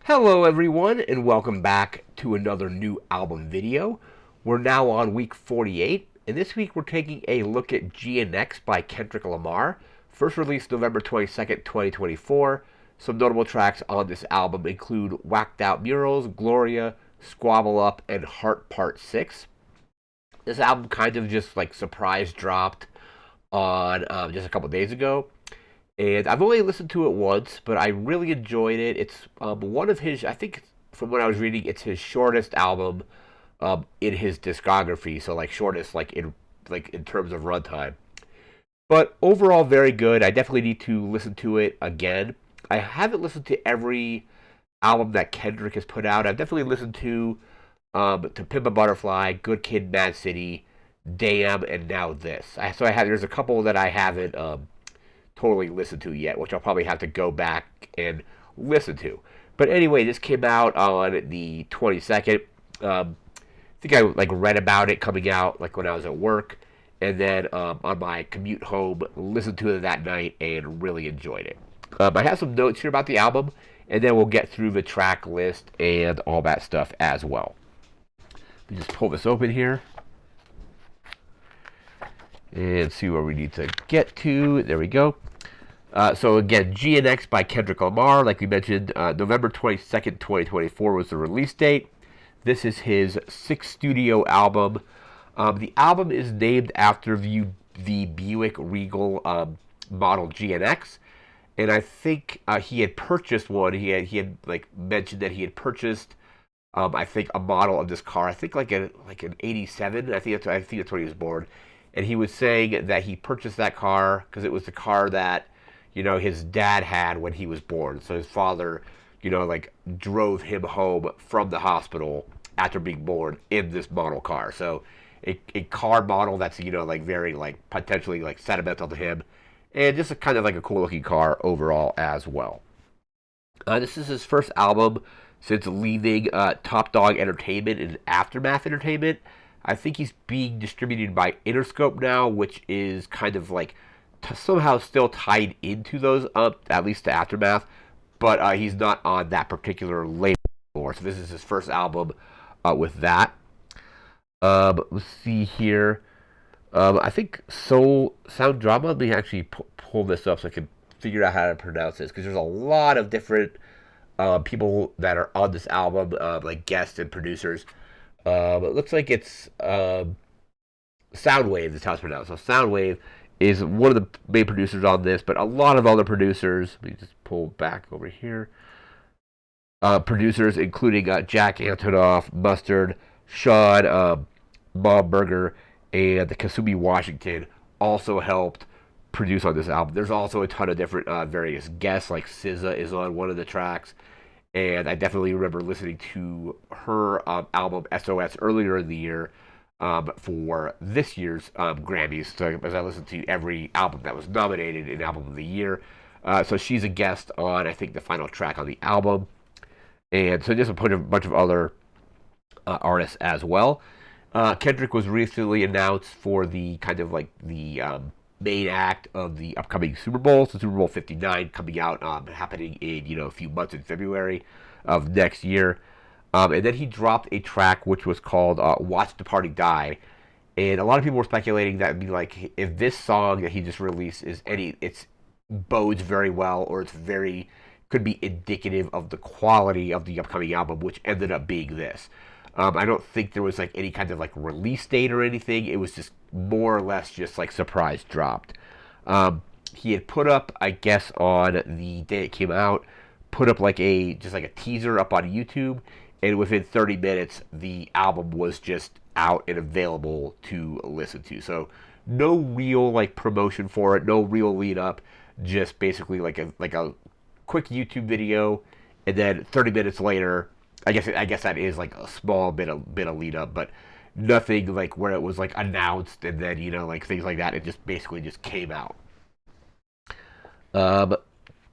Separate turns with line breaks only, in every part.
Hello everyone and welcome back to another new album video. We're now on week 48 and this week we're taking a look at GNX by Kendrick Lamar, first released November 22nd, 2024. Some notable tracks on this album include Whacked Out Murals, Gloria, Squabble Up, and Heart Part 6. This album kind of just like surprise dropped on just a couple days ago. And I've only listened to it once, but I really enjoyed it. It's one of his, I think, from what I was reading, it's his shortest album in his discography. So like shortest, like in terms of runtime. But overall, very good. I definitely need to listen to it again. I haven't listened to every album that Kendrick has put out. I've definitely listened to Pimp a Butterfly, Good Kid, Mad City, Damn, and now this. There's a couple that I haven't totally listened to yet, which I'll probably have to go back and listen to. But anyway, this came out on the 22nd. I think I like read about it coming out like when I was at work, and then on my commute home, listened to it that night and really enjoyed it. I have some notes here about the album, and then we'll get through the track list and all that stuff as well. Let me just pull this open here and see where we need to get to. There we go. So again, GNX by Kendrick Lamar, like we mentioned, November 22nd, 2024 was the release date. This is his sixth studio album. The album is named after the Buick Regal model GNX, and I think he had purchased one. He had like mentioned that he had purchased, I think, a model of this car. I think like an '87. I think that's when he was born, and he was saying that he purchased that car because it was the car that his dad had when he was born. So his father, like drove him home from the hospital after being born in this model car. So a car model that's, like very like potentially like sentimental to him, and just a kind of like a cool looking car overall as well. This is his first album since leaving Top Dog Entertainment and Aftermath Entertainment. I think he's being distributed by Interscope now, which is kind of like somehow still tied into those, at least to Aftermath, but he's not on that particular label anymore. So this is his first album with that. Let's see here. I think Sound Drama. Let me actually pull this up so I can figure out how to pronounce this, because there's a lot of different people that are on this album, like guests and producers. It looks like it's Soundwave is how it's pronounced. So Soundwave is one of the main producers on this, but a lot of other producers. Let me just pull back over here. Producers including Jack Antonoff, Mustard, Sean, Bob Burger, and the Kasumi Washington also helped produce on this album. There's also a ton of different various guests, like SZA is on one of the tracks, and I definitely remember listening to her album SOS earlier in the year for this year's Grammys, so as I listened to every album that was nominated in Album of the Year. So she's a guest on, I think, the final track on the album. And so just a bunch of other artists as well. Kendrick was recently announced for the kind of like the main act of the upcoming Super Bowl. So Super Bowl 59 coming out, happening in a few months in February of next year. And then he dropped a track which was called Watch the Party Die. And a lot of people were speculating that would be like, if this song that he just released it's bodes very well, or could be indicative of the quality of the upcoming album, which ended up being this. I don't think there was like any kind of like release date or anything. It was just more or less just like surprise dropped. He had put up, I guess, on the day it came out, put up like a teaser up on YouTube, and within 30 minutes, the album was just out and available to listen to. So no real like promotion for it, no real lead up, just basically like a quick YouTube video, and then 30 minutes later, I guess that is like a small bit of lead up, but nothing like where it was like announced and then like things like that. It just basically just came out.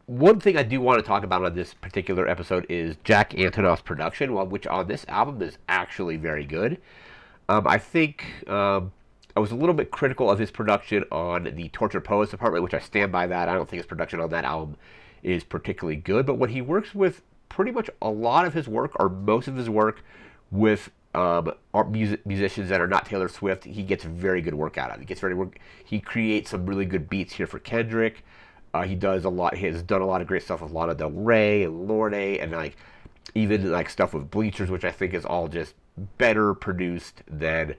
One thing I do want to talk about on this particular episode is Jack Antonoff's production, which on this album is actually very good. I think I was a little bit critical of his production on the Tortured Poets Department, which I stand by that. I don't think his production on that album is particularly good, but when he works with pretty much a lot of his work, or most of his work, with musicians that are not Taylor Swift. He gets very good work out of. He gets very work. He creates some really good beats here for Kendrick. He does a lot. He has done a lot of great stuff with Lana Del Rey and Lorde, and like even like stuff with Bleachers, which I think is all just better produced than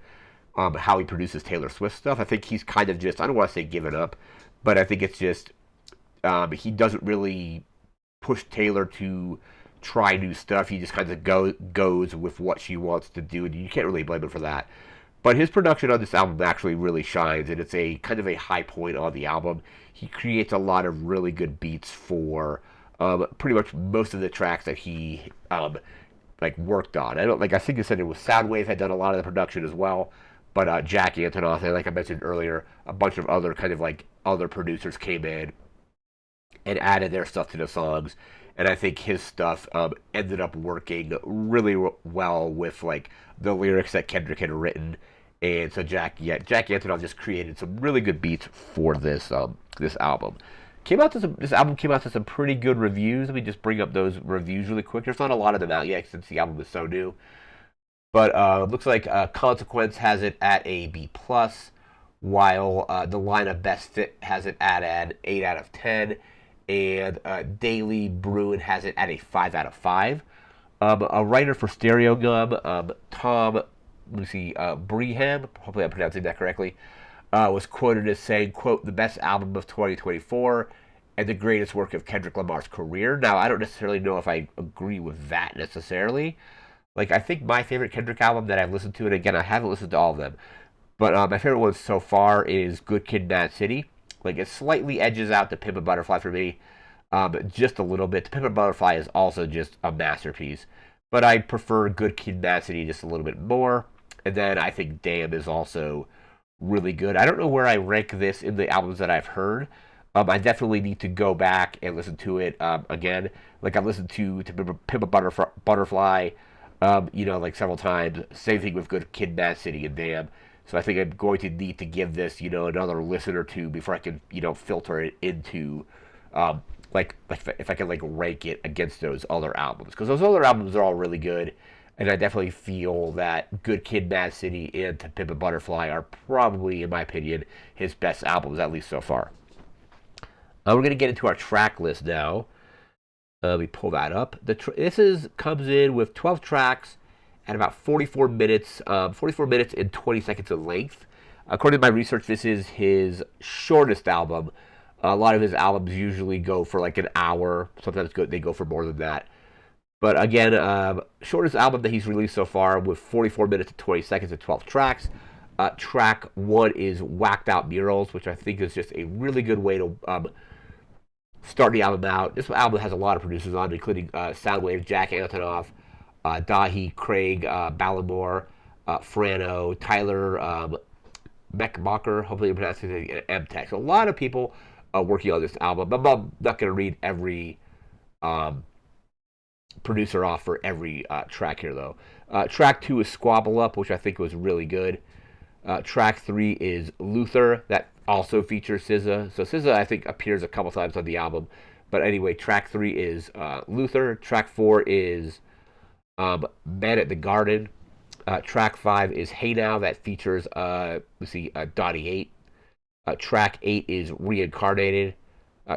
how he produces Taylor Swift stuff. I think he's kind of just, I don't want to say given up, but I think it's just he doesn't really push Taylor to try new stuff. He just kind of goes with what she wants to do, and you can't really blame him for that. But his production on this album actually really shines, and it's a kind of a high point on the album. He creates a lot of really good beats for pretty much most of the tracks that he like worked on. I don't like. I think I said it was Soundwave had done a lot of the production as well, but Jack Antonoff, and like I mentioned earlier, a bunch of other kind of like other producers came in and added their stuff to the songs. And I think his stuff ended up working really well with like the lyrics that Kendrick had written. And so Jack Antonoff just created some really good beats for this album. This album came out to some pretty good reviews. Let me just bring up those reviews really quick. There's not a lot of them out yet since the album is so new. But looks like Consequence has it at a B plus, while the line of Best Fit has it at an 8 out of 10, and Daily Bruin has it at a 5 out of 5. A writer for Stereo Gum, Tom, Breham, hopefully I'm pronouncing that correctly, was quoted as saying, quote, the best album of 2024 and the greatest work of Kendrick Lamar's career. Now, I don't necessarily know if I agree with that necessarily. Like, I think my favorite Kendrick album that I've listened to, and again, I haven't listened to all of them, but my favorite one so far is Good Kid, Mad City. Like, it slightly edges out The Pimp a Butterfly for me, just a little bit. The Pimp a Butterfly is also just a masterpiece, but I prefer Good Kid, Mad City just a little bit more. And then I think Damn is also really good. I don't know where I rank this in the albums that I've heard. I definitely need to go back and listen to it again. Like, I've listened to Pimp a Butterfly, like several times. Same thing with Good Kid, Mad City, and Damn. So I think I'm going to need to give this, another listen or two before I can, filter it into, if I can like rank it against those other albums, because those other albums are all really good, and I definitely feel that Good Kid, Mad City, and To Pimp a Butterfly are probably, in my opinion, his best albums, at least so far. We're gonna get into our track list now. Let me pull that up. This comes in with 12 tracks at about 44 minutes, 44 minutes and 20 seconds in length. According to my research, this is his shortest album. A lot of his albums usually go for like an hour. Sometimes they go for more than that. But again, shortest album that he's released so far with 44 minutes and 20 seconds and 12 tracks. Track 1 is Whacked Out Murals, which I think is just a really good way to start the album out. This album has a lot of producers on, including Soundwave, Jack Antonoff, Dahi, Craig, Ballamore, Frano, Tyler Meckmacher, hopefully I'm pronouncing it, M-Tech. So a lot of people working on this album. I'm not going to read every producer off for every track here, though. Track 2 is Squabble Up, which I think was really good. Track 3 is Luther. That also features SZA. So SZA, I think, appears a couple times on the album. But anyway, track 3 is Luther. Track 4 is Man at the Garden. Track 5 is Hey Now. That features, Dottie 8. Track 8 is Reincarnated.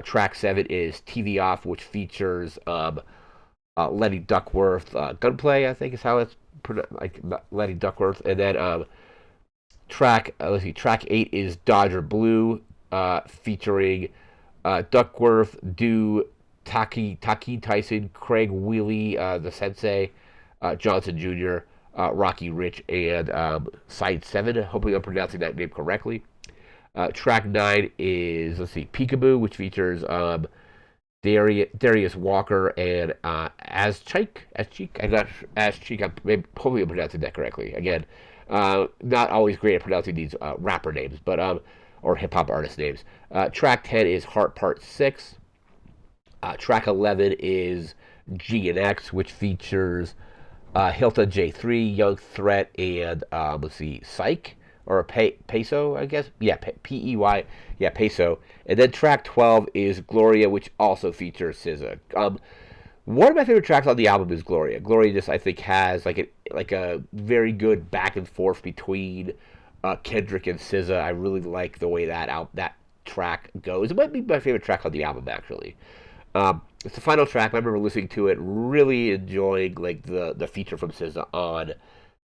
Track 7 is TV Off, which features Lenny Duckworth. Gunplay, I think is how it's pronounced, like Lenny Duckworth. And then track 8 is Dodger Blue, featuring Duckworth, Taki Tyson, Craig Wheely, the Sensei, Johnson Jr., Rocky Rich, and Side 7. Hopefully I'm pronouncing that name correctly. Track 9 is, Peekaboo, which features Darius Walker and Azcheek. Hopefully I'm pronouncing that correctly. Again, not always great at pronouncing these rapper names, but or hip-hop artist names. Track 10 is Heart Part 6. Track 11 is GNX, which features Hilton J3, Young Threat, and Psych, or Peso, I guess. Yeah, Pey. Yeah, Peso. And then track 12 is Gloria, which also features SZA. One of my favorite tracks on the album is Gloria. Gloria just I think has like a very good back and forth between Kendrick and SZA. I really like the way that track goes. It might be my favorite track on the album actually. It's the final track. I remember listening to it, really enjoying like the feature from SZA on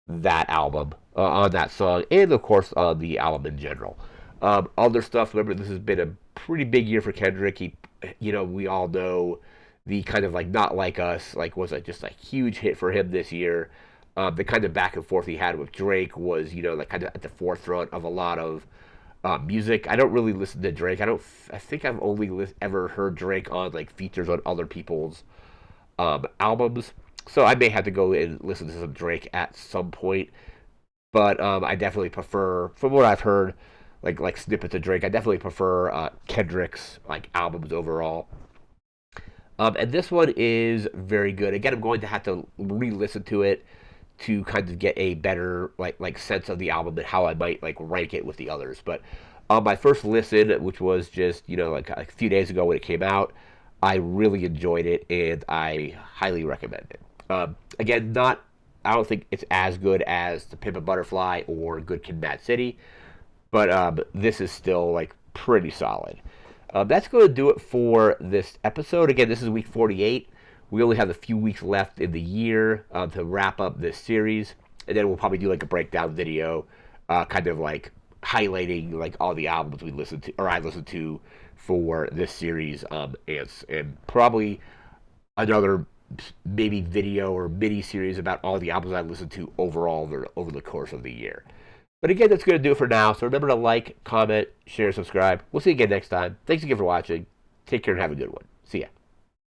that album, on that song, and of course on the album in general. Other stuff. Remember, this has been a pretty big year for Kendrick. We all know the kind of like Not Like Us, like was it just a huge hit for him this year. The kind of back and forth he had with Drake was, like kind of at the forefront of a lot of music. I don't really listen to Drake. I think I've only ever heard Drake on like features on other people's albums. So I may have to go and listen to some Drake at some point. But I definitely prefer, from what I've heard, like snippets of Drake. I definitely prefer Kendrick's like albums overall. And this one is very good. Again, I'm going to have to re-listen to it to kind of get a better like sense of the album and how I might like rank it with the others. But on my first listen, which was just like a few days ago when it came out, I really enjoyed it and I highly recommend it. Again, not I don't think it's as good as The Pimp a Butterfly or Good Kid, Mad City, but this is still like pretty solid. That's going to do it for this episode. Again, this is week 48. We only have a few weeks left in the year to wrap up this series, and then we'll probably do like a breakdown video, kind of like highlighting like all the albums we listened to or I listened to for this series, and probably another maybe video or mini series about all the albums I listened to overall over the course of the year. But again, that's going to do it for now. So remember to like, comment, share, subscribe. We'll see you again next time. Thanks again for watching. Take care and have a good one. See ya.